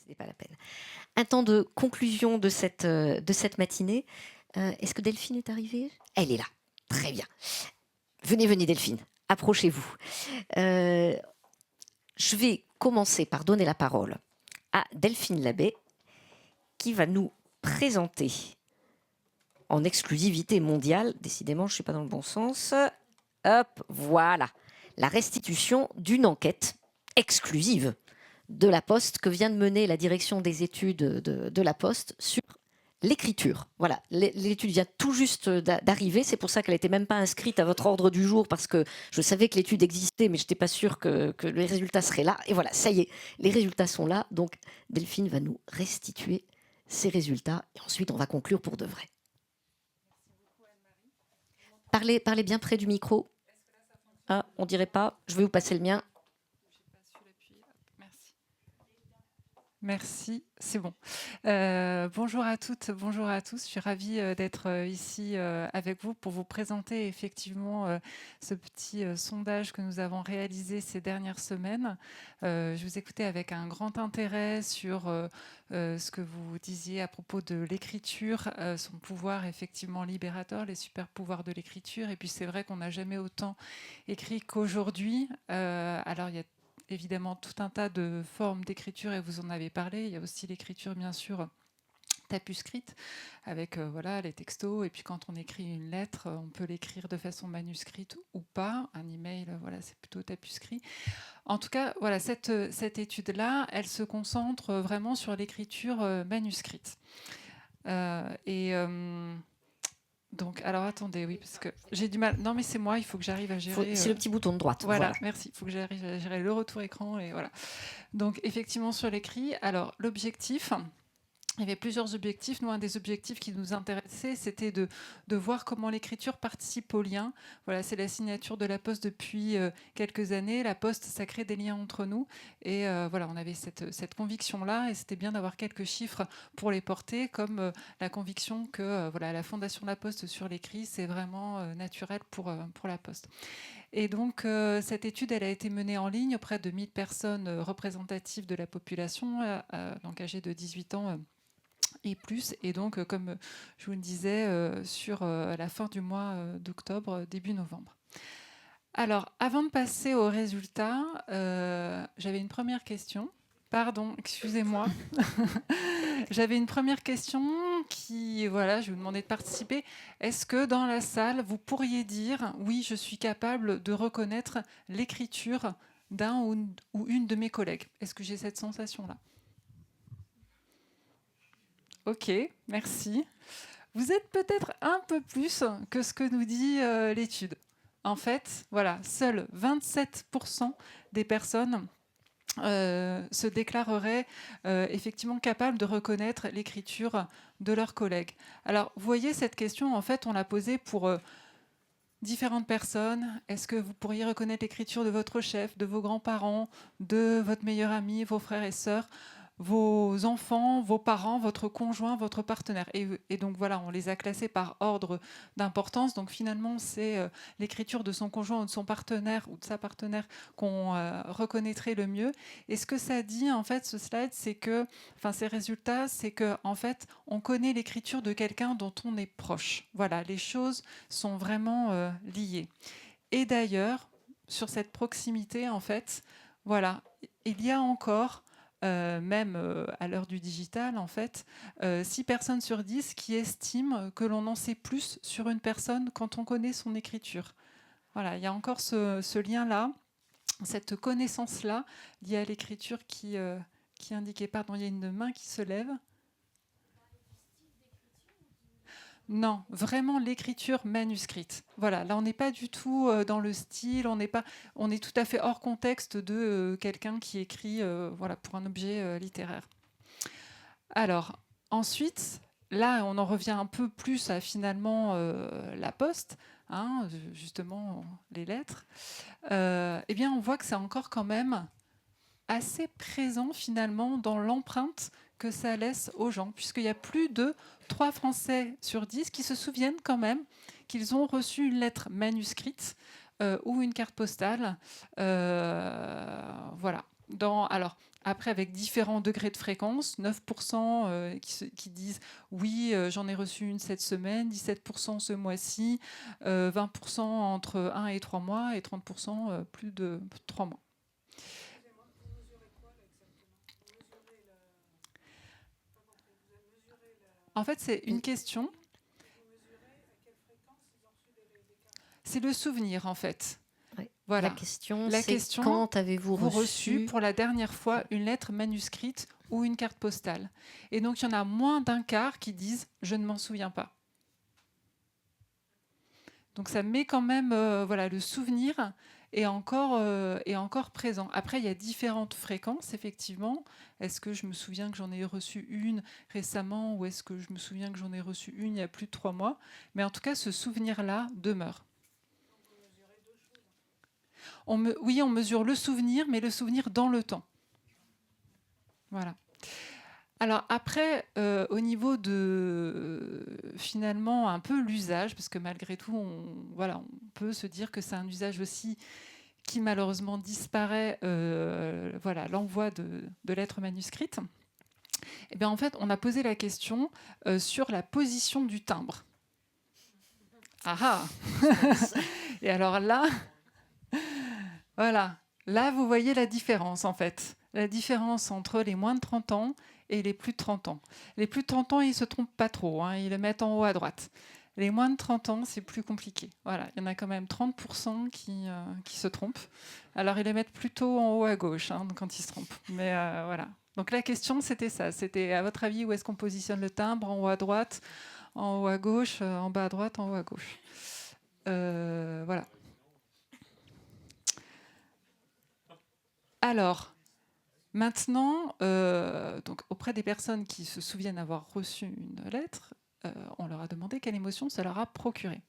c'était pas la peine. Un temps de conclusion de cette matinée. Est-ce que Delphine est arrivée? Elle est là. Très bien. Venez, venez Delphine. Approchez-vous. Je vais commencer par donner la parole à Delphine Labbé, qui va nous présenter en exclusivité mondiale, décidément je ne suis pas dans le bon sens, hop, voilà, la restitution d'une enquête exclusive de la Poste que vient de mener la direction des études de la Poste sur l'écriture. Voilà, l'étude vient tout juste d'arriver, c'est pour ça qu'elle n'était même pas inscrite à votre ordre du jour, parce que je savais que l'étude existait, mais je n'étais pas sûre que les résultats seraient là. Et voilà, ça y est, les résultats sont là, donc Delphine va nous restituer ces résultats, et ensuite on va conclure pour de vrai. Parlez bien près du micro. Ah, on dirait pas, je vais vous passer le mien. Merci, c'est bon. Bonjour à toutes, bonjour à tous. Je suis ravie d'être ici avec vous pour vous présenter effectivement ce petit sondage que nous avons réalisé ces dernières semaines. Je vous écoutais avec un grand intérêt sur ce que vous disiez à propos de l'écriture, son pouvoir effectivement libérateur, les super pouvoirs de l'écriture. Et puis c'est vrai qu'on n'a jamais autant écrit qu'aujourd'hui. Alors il y a évidemment tout un tas de formes d'écriture et vous en avez parlé. Il y a aussi l'écriture bien sûr tapuscrite avec voilà, les textos, et puis quand on écrit une lettre, on peut l'écrire de façon manuscrite ou pas. Un email, voilà, c'est plutôt tapuscrit. En tout cas, voilà, cette étude-là, elle se concentre vraiment sur l'écriture manuscrite. Donc, alors attendez, oui, parce que j'ai du mal. Non, mais c'est moi, il faut que j'arrive à gérer. C'est le petit bouton de droite. Voilà, merci. Il faut que j'arrive à gérer le retour écran et voilà. Donc, effectivement, sur l'écrit, alors l'objectif. Il y avait plusieurs objectifs. Nous, un des objectifs qui nous intéressait, c'était de voir comment l'écriture participe au lien. Voilà, c'est la signature de la Poste depuis quelques années. La Poste, ça crée des liens entre nous. Et voilà, on avait cette conviction-là. Et c'était bien d'avoir quelques chiffres pour les porter, comme la conviction que voilà, la Fondation de la Poste sur l'écrit, c'est vraiment naturel pour la Poste. Et donc, cette étude, elle a été menée en ligne auprès de 1000 personnes représentatives de la population, donc âgées de 18 ans et plus. Et donc, comme je vous le disais, sur la fin du mois d'octobre, début novembre. Alors, avant de passer aux résultats, j'avais une première question. Pardon, excusez-moi. J'avais une première question qui, voilà, je vais vous demander de participer. Est-ce que dans la salle, vous pourriez dire, oui, je suis capable de reconnaître l'écriture d'un ou une de mes collègues? Est-ce que j'ai cette sensation-là? Ok, merci. Vous êtes peut-être un peu plus que ce que nous dit l'étude. En fait, voilà, seuls 27% des personnes se déclareraient effectivement capables de reconnaître l'écriture de leurs collègues. Alors, vous voyez, cette question, en fait, on l'a posée pour différentes personnes. Est-ce que vous pourriez reconnaître l'écriture de votre chef, de vos grands-parents, de votre meilleur ami, vos frères et sœurs, vos enfants, vos parents, votre conjoint, votre partenaire. Et donc voilà, on les a classés par ordre d'importance. Donc finalement, c'est l'écriture de son conjoint ou de son partenaire ou de sa partenaire qu'on reconnaîtrait le mieux. Et ce que ça dit, en fait, ce slide, c'est que, enfin, ces résultats, c'est que, en fait, on connaît l'écriture de quelqu'un dont on est proche. Voilà, les choses sont vraiment liées. Et d'ailleurs, sur cette proximité, en fait, voilà, il y a encore même à l'heure du digital, en fait, 6 personnes sur 10 qui estiment que l'on en sait plus sur une personne quand on connaît son écriture. Voilà, il y a encore ce lien-là, cette connaissance-là liée à l'écriture qui indiquait, pardon, il y a une main qui se lève. Non, vraiment l'écriture manuscrite. Voilà, là on n'est pas du tout dans le style, on est tout à fait hors contexte de quelqu'un qui écrit voilà, pour un objet littéraire. Alors, ensuite, là on en revient un peu plus à finalement la poste, hein, justement les lettres. Eh bien on voit que c'est encore quand même assez présent finalement dans l'empreinte que ça laisse aux gens, puisqu'il y a plus de 3 Français sur 10 qui se souviennent quand même qu'ils ont reçu une lettre manuscrite ou une carte postale. Voilà. Alors, après, avec différents degrés de fréquence, 9% qui disent oui, j'en ai reçu une cette semaine, 17% ce mois-ci, 20% entre 1 et 3 mois et 30% plus de 3 mois. En fait, c'est une question. C'est le souvenir, en fait. Ouais. Voilà. La question, La c'est question, quand avez-vous reçu pour la dernière fois une lettre manuscrite ou une carte postale? Et donc, il y en a moins d'un quart qui disent « je ne m'en souviens pas ». Donc, ça met quand même voilà, le souvenir est encore présent. Après, il y a différentes fréquences, effectivement. Est-ce que je me souviens que j'en ai reçu une récemment ou est-ce que je me souviens que j'en ai reçu une il y a plus de 3 mois? Mais en tout cas, ce souvenir-là demeure. Oui, on mesure le souvenir, mais le souvenir dans le temps. Voilà. Alors après, au niveau de finalement un peu l'usage, parce que malgré tout, on peut se dire que c'est un usage aussi qui malheureusement disparaît, voilà, l'envoi de lettres manuscrites. Et bien en fait, on a posé la question sur la position du timbre. Ah ah. Et alors là, voilà, là vous voyez la différence en fait. La différence entre les moins de 30 ans et les plus de 30 ans. Les plus de 30 ans, ils ne se trompent pas trop, hein, ils le mettent en haut à droite. Les moins de 30 ans, c'est plus compliqué. Voilà, il y en a quand même 30% qui se trompent. Alors, ils les mettent plutôt en haut à gauche hein, quand ils se trompent. Mais voilà. Donc la question, c'était ça. C'était, à votre avis, où est-ce qu'on positionne le timbre? En haut à droite, en haut à gauche, en bas à droite, en haut à gauche. Voilà. Alors, maintenant, donc, auprès des personnes qui se souviennent avoir reçu une lettre, on leur a demandé quelle émotion ça leur a procuré.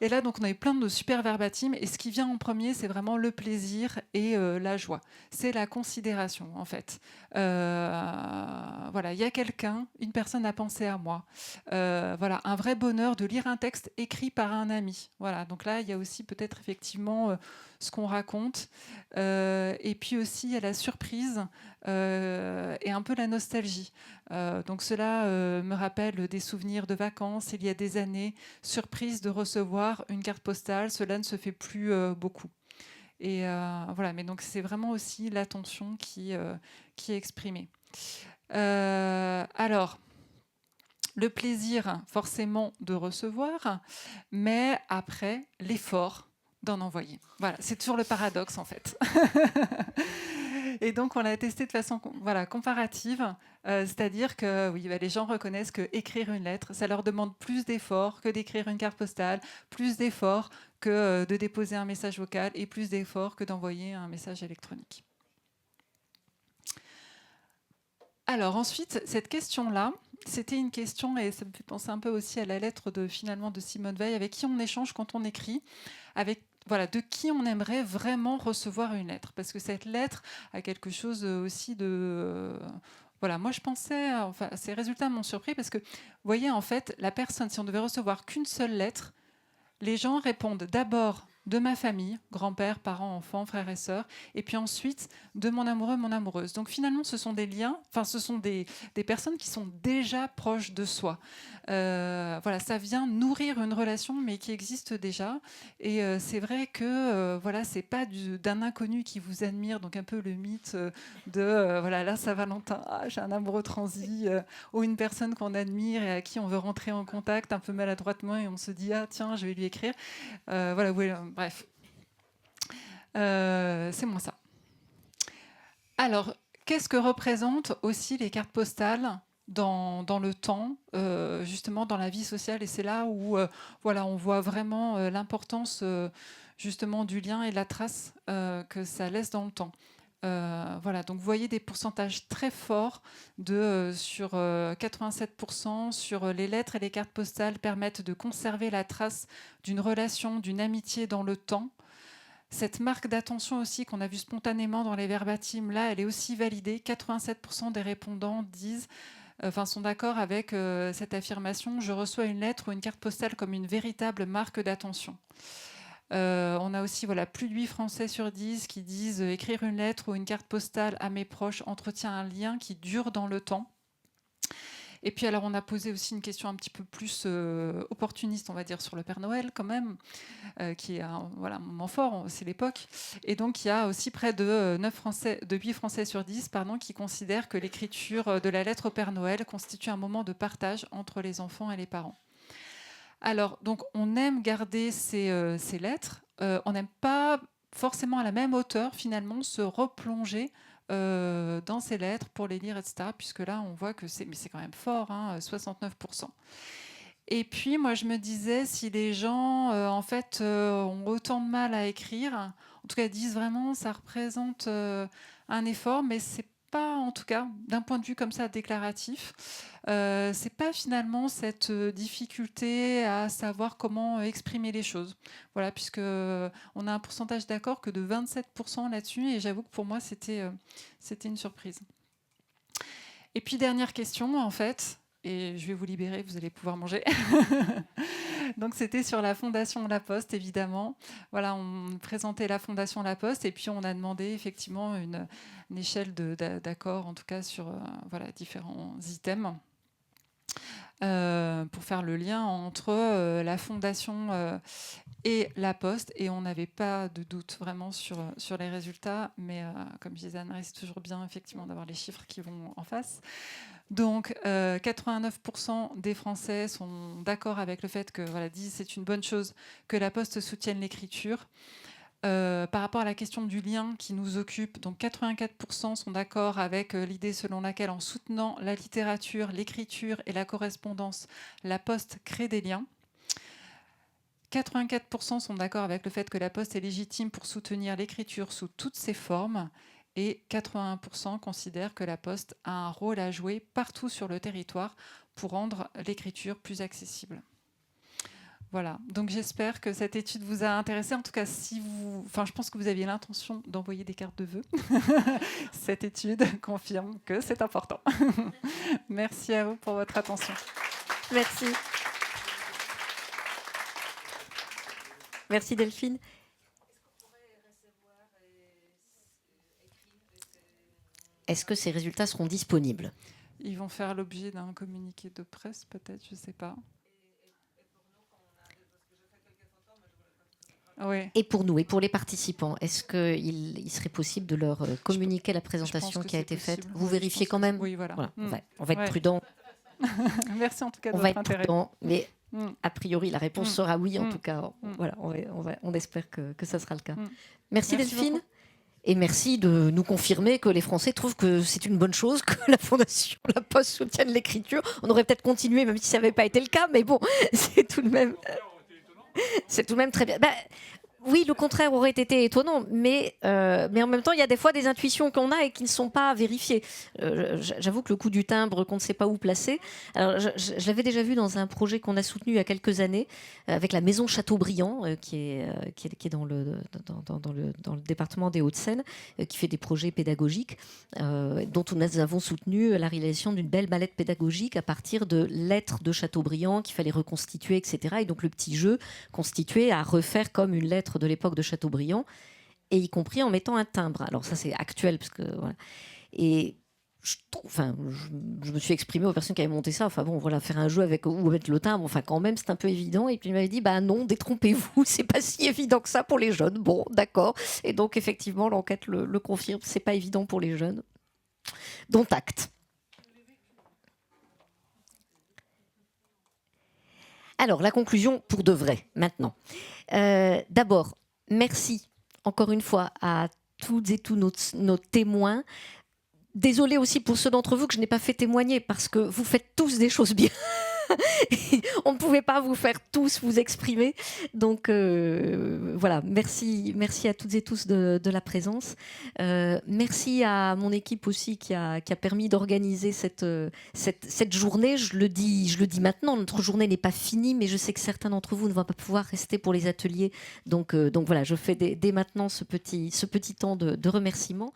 Et là, donc, on avait plein de super verbatims. Et ce qui vient en premier, c'est vraiment le plaisir et la joie. C'est la considération, en fait. Voilà, il y a quelqu'un, une personne a pensé à moi. Voilà, un vrai bonheur de lire un texte écrit par un ami. Voilà, donc là, il y a aussi peut-être effectivement ce qu'on raconte. Et puis aussi, il y a la surprise et un peu la nostalgie. Donc cela me rappelle des souvenirs de vacances il y a des années, surprise de recevoir une carte postale, cela ne se fait plus beaucoup. Et voilà, mais donc c'est vraiment aussi l'attention qui est exprimée. Alors, le plaisir forcément de recevoir, mais après l'effort d'en envoyer. Voilà, c'est toujours le paradoxe en fait. Et donc on l'a testé de façon comparative, c'est-à-dire que oui, les gens reconnaissent que écrire une lettre, ça leur demande plus d'efforts que d'écrire une carte postale, plus d'efforts que de déposer un message vocal et plus d'efforts que d'envoyer un message électronique. Alors ensuite, cette question-là, c'était une question, et ça me fait penser un peu aussi à la lettre de Simone Veil, avec qui on échange quand on écrit, avec de qui on aimerait vraiment recevoir une lettre. Parce que cette lettre a quelque chose aussi de... moi je pensais, ces résultats m'ont surpris parce que, vous voyez, en fait, la personne, si on devait recevoir qu'une seule lettre, les gens répondent d'abord de ma famille, grand-père, parents, enfants, frères et sœurs, et puis ensuite de mon amoureux, mon amoureuse. Donc finalement, ce sont des liens, ce sont des personnes qui sont déjà proches de soi. Ça vient nourrir une relation, mais qui existe déjà. Et c'est vrai que c'est pas d'un inconnu qui vous admire, donc un peu le mythe de la Saint-Valentin, j'ai un amoureux transi, ou une personne qu'on admire et à qui on veut rentrer en contact un peu maladroitement et on se dit tiens, je vais lui écrire. Bref, c'est moins ça. Alors, qu'est-ce que représentent aussi les cartes postales dans le temps, justement dans la vie sociale? Et c'est là où on voit vraiment l'importance justement du lien et de la trace que ça laisse dans le temps. Donc vous voyez des pourcentages très forts sur 87% sur les lettres et les cartes postales permettent de conserver la trace d'une relation, d'une amitié dans le temps. Cette marque d'attention aussi qu'on a vue spontanément dans les verbatims, là, elle est aussi validée. 87% des répondants sont d'accord avec cette affirmation. Je reçois une lettre ou une carte postale comme une véritable marque d'attention. On a aussi plus de 8 Français sur 10 qui disent écrire une lettre ou une carte postale à mes proches entretient un lien qui dure dans le temps. Et puis alors on a posé aussi une question un petit peu plus opportuniste, on va dire, sur le Père Noël quand même, qui est un moment fort, c'est l'époque. Et donc il y a aussi près de 8 Français sur 10 qui considèrent que l'écriture de la lettre au Père Noël constitue un moment de partage entre les enfants et les parents. Alors, donc, on aime garder ces lettres. On n'aime pas forcément à la même hauteur, finalement, se replonger dans ces lettres pour les lire, etc. Puisque là, on voit que c'est quand même fort, 69%. Et puis, moi, je me disais, si les gens, ont autant de mal à écrire, en tout cas, disent vraiment, ça représente un effort, mais c'est pas, en tout cas, d'un point de vue comme ça déclaratif, c'est pas finalement cette difficulté à savoir comment exprimer les choses. Voilà, puisque on a un pourcentage d'accord que de 27% là-dessus, et j'avoue que pour moi, c'était une surprise. Et puis, dernière question, en fait, et je vais vous libérer, vous allez pouvoir manger. Donc c'était sur la Fondation La Poste, évidemment. Voilà, on présentait la Fondation La Poste et puis on a demandé effectivement une échelle d'accord, en tout cas sur différents items. Pour faire le lien entre la Fondation et La Poste. Et on n'avait pas de doute vraiment sur les résultats. Mais comme disait Anne-Marie, c'est toujours bien effectivement d'avoir les chiffres qui vont en face. Donc, 89% des Français sont d'accord avec le fait que, disent c'est une bonne chose que la Poste soutienne l'écriture. Par rapport à la question du lien qui nous occupe, donc 84% sont d'accord avec l'idée selon laquelle en soutenant la littérature, l'écriture et la correspondance, la Poste crée des liens. 84% sont d'accord avec le fait que la Poste est légitime pour soutenir l'écriture sous toutes ses formes. Et 81% considèrent que la Poste a un rôle à jouer partout sur le territoire pour rendre l'écriture plus accessible. Voilà, donc j'espère que cette étude vous a intéressé. En tout cas, je pense que vous aviez l'intention d'envoyer des cartes de vœux. Cette étude confirme que c'est important. Merci à vous pour votre attention. Merci. Merci Delphine. Est-ce que ces résultats seront disponibles ? Ils vont faire l'objet d'un communiqué de presse, peut-être, je ne sais pas. Oui. Et pour nous, et pour les participants, est-ce qu'il serait possible de leur communiquer la présentation qui a été faite ? Vous vérifiez quand même ? Oui, voilà. On va être prudent. Merci en tout cas de votre votre intérêt. Prudent, mais a priori, la réponse sera oui. En tout cas, on espère que ça sera le cas. Merci Delphine. Beaucoup. Et merci de nous confirmer que les Français trouvent que c'est une bonne chose que la Fondation La Poste soutienne l'écriture. On aurait peut-être continué, même si ça n'avait pas été le cas, mais bon, c'est tout de même très bien. Oui, le contraire aurait été étonnant, mais en même temps, il y a des fois des intuitions qu'on a et qui ne sont pas vérifiées. J'avoue que le coup du timbre qu'on ne sait pas où placer, alors, je l'avais déjà vu dans un projet qu'on a soutenu il y a quelques années avec la Maison Chateaubriand, qui est dans le département des Hauts-de-Seine, qui fait des projets pédagogiques, dont nous avons soutenu la réalisation d'une belle mallette pédagogique à partir de lettres de Chateaubriand qu'il fallait reconstituer, etc. Et donc le petit jeu constitué à refaire comme une lettre de l'époque de Chateaubriand, et y compris en mettant un timbre. Alors ça, c'est actuel, parce que voilà. Et je me suis exprimée aux personnes qui avaient monté ça. Enfin bon, voilà, faire un jeu avec ou mettre le timbre, enfin quand même, c'est un peu évident. Et puis il m'avait dit, non, détrompez-vous, c'est pas si évident que ça pour les jeunes. Bon, d'accord. Et donc effectivement, l'enquête le confirme, c'est pas évident pour les jeunes. Dont acte. Alors, la conclusion pour de vrai, maintenant. D'abord, merci encore une fois à toutes et tous nos témoins. Désolée aussi pour ceux d'entre vous que je n'ai pas fait témoigner parce que vous faites tous des choses bien. On ne pouvait pas vous faire tous vous exprimer. Donc voilà, merci à toutes et tous de la présence. Merci à mon équipe aussi qui a permis d'organiser cette journée. Je le dis maintenant, notre journée n'est pas finie, mais je sais que certains d'entre vous ne vont pas pouvoir rester pour les ateliers. Donc voilà, je fais dès maintenant ce petit temps de remerciement.